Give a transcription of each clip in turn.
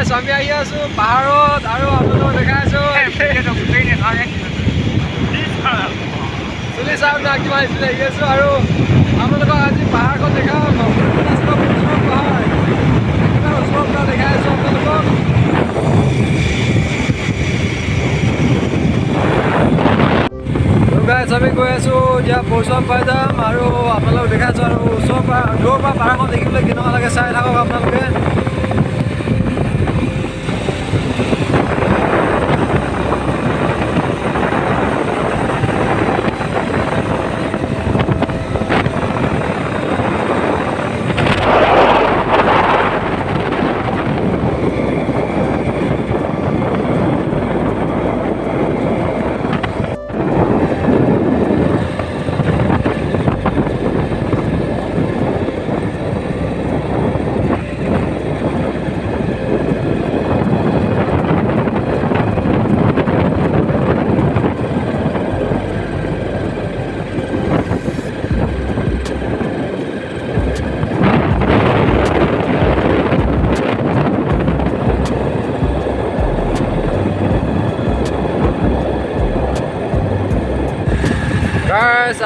গাইছ আমি আহি আছো পাহাৰত আৰু আপোনালোকক দেখাই আছো চলি চাওক না কিমান স্পীড আহি আছো আৰু আপোনালোকক আজি পাহাৰখন দেখাওঁ পাহাৰ ওচৰৰ পৰা দেখাই আছো আপোনালোকক গাইছ আমি গৈ আছো এতিয়া পৌৰচম পাই যাম আৰু আপোনালোকক দেখাই আছো আৰু ওচৰৰ পৰা দূৰৰ পৰা পাহাৰখন দেখিবলৈ কেনেকুৱা লাগে চাই থাকক আপোনালোকে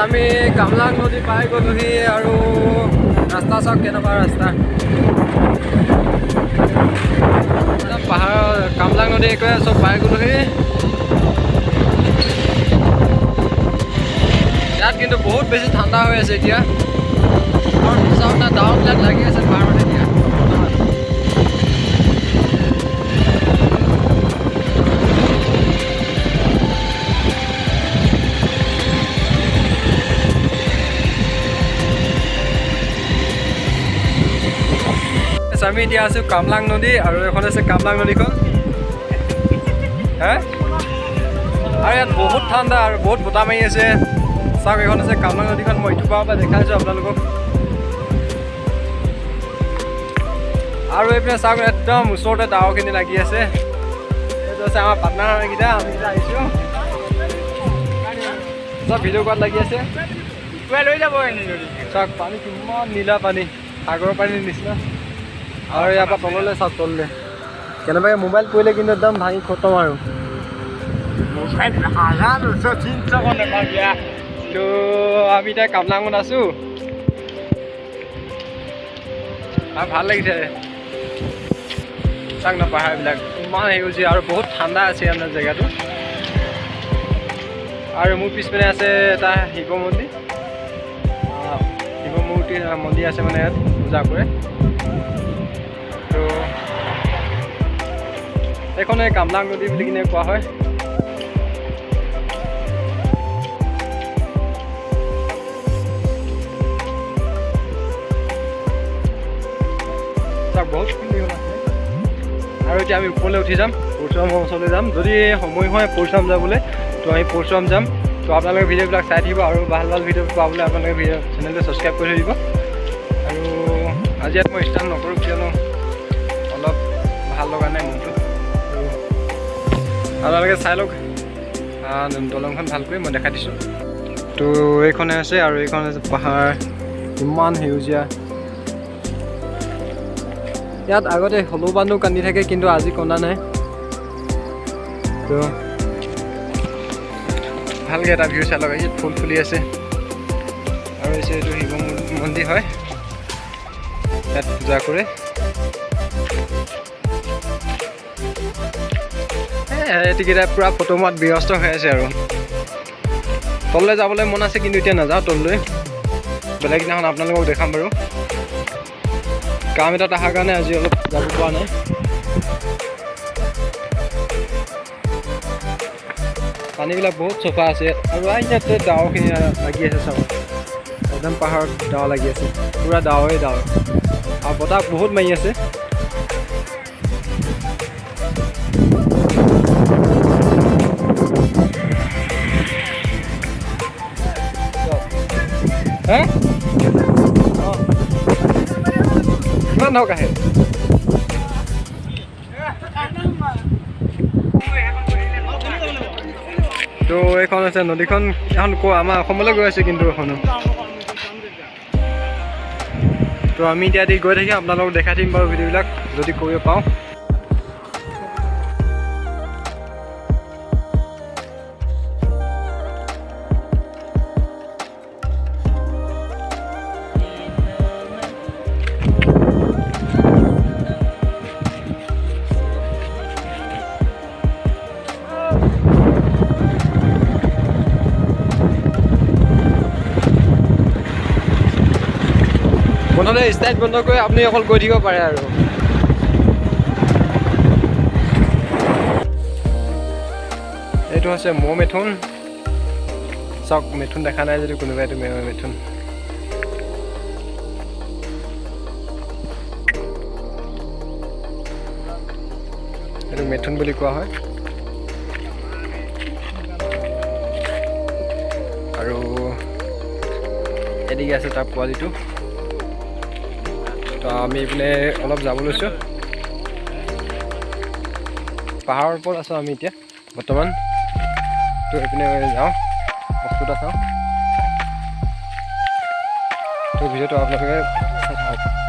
আমি কামলাং নদী পাই গ'লোহি আৰু ৰাস্তা চাওক কেনেকুৱা ৰাস্তা পাহাৰ কামলাং নদী একেবাৰে চব পাই গ'লোহি ইয়াত কিন্তু বহুত বেছি ঠাণ্ডা হৈ আছে এতিয়া আৰু চাওক না ডাৱৰবিলাক লাগি আছে পাহাৰত এতিয়া আমি এতিয়া আছো কামলাং নদী আৰু এখন আছে কামলাং নদীখন আৰু ইয়াত বহুত ঠাণ্ডা আৰু বহুত বতাহ মাৰি আছে চাওক এখন আছে কামলাং নদীখন মই ইটো পাৰৰ পৰা দেখাই আছো আপোনালোকক আৰু এইপিনে চাওক একদম ওচৰতে ডাৱৰখিনি লাগি আছে এইটো আছে আমাৰ পাৰ্টনাৰকেইটা আমি এতিয়া আহিছোঁ চব ভিডিঅ' কৰাত লাগি আছে লৈ যাব চাওক পানী কিমান নীলা পানী সাগৰৰ পানীৰ নিচিনা আৰু ইয়াৰ পৰা তললৈ চাওক তললৈ কেনেবাকৈ মোবাইল পৰিলে কিন্তু একদম ভাঙি খতম আৰু তো আমি এতিয়া কামলাঙত আছোঁ আৰু ভাল লাগিছে চাওক না পাহাৰবিলাক ইমান সেউজীয়া আৰু বহুত ঠাণ্ডা আছে আমাৰ জেগাটো আৰু মোৰ পিছপিনে আছে এটা শিৱ মন্দিৰ শিৱ মূৰ্তি মন্দিৰ আছে মানে ইয়াত পূজা কৰে তো এইখনে কামলাং নদী বুলি কিনে কোৱা হয় বহুত সুন্দৰ আছে আৰু এতিয়া আমি ওপৰলৈ উঠি যাম পৰশুৰাম অঞ্চললৈ যাম যদি সময় হয় পৰশুৰাম যাবলৈ তো আমি পৰশুৰাম যাম তো আপোনালোকে ভিডিঅ'বিলাক চাই থাকিব আৰু ভাল ভাল ভিডিঅ' পাবলৈ আপোনালোকে ভিডিঅ' চেনেলটো ছাবস্ক্ৰাইব কৰি থৈ দিব আৰু আজি ইয়াত মই ষ্টাৰ্ট নকৰোঁ কিয়নো অলপ ভাল লগা নাই মনটো আপোনালোকে চাই লওক দলংখন ভালকৈ মই দেখাই দিছোঁ তো এইখনে আছে আৰু এইখন আছে পাহাৰ ইমান সেউজীয়া ইয়াত আগতে হলৌ বান্ধো কান্দি থাকে কিন্তু আজি কন্দা নাই তো ভালকৈ এটা ভিউ চাই লওক ইয়াত ফুল ফুলি আছে আৰু হৈছে এইটো শিৱ মন্দিৰ হয় ইয়াত পূজা কৰে এতিকেইটা পূৰা ফটো মৰাত ব্যস্ত হৈ আছে আৰু তললৈ যাবলৈ মন আছে কিন্তু এতিয়া নাযাওঁ তললৈ বেলেগ দিনাখন আপোনালোকক দেখাম বাৰু কাম এটাত অহাৰ কাৰণে আজি অলপ যাব পৰা নাই পানীবিলাক বহুত চফা আছে আৰু ইয়াতে ডাৱৰখিনি লাগি আছে চাব একদম পাহাৰত ডাৱৰ লাগি আছে পূৰা ডাৱৰে ডাৱৰ আৰু বতাহ বহুত মাৰি আছে হে অঁ কিমান ধৰক আহে তো এইখন আছে নদীখন এখন আমাৰ অসমলৈ গৈ আছে কিন্তু এখনো তো আমি এতিয়া গৈ থাকি আপোনালোকক দেখাই থাকিম বাৰু ভিডিঅ'বিলাক যদি কৰিব পাওঁ টুৰিষ্ট লাইট বন্ধ কৰি আপুনি অকল গৈ থাকিব পাৰে আৰু এইটো হৈছে মৌ মিথুন চাওক মিথুন দেখা নাই যদি কোনোবাই এইটো মিথুন এইটো মিথুন বুলি কোৱা হয় আৰু এদিকে আছে তাৰ পোৱালিটো তো আমি এইপিনে অলপ যাব লৈছোঁ পাহাৰৰ ওপৰত আছোঁ আমি এতিয়া বৰ্তমান তো এইপিনে যাওঁ বস্তু এটা চাওঁ তো ভিডিঅ'টো আপোনালোকে চাই থাকক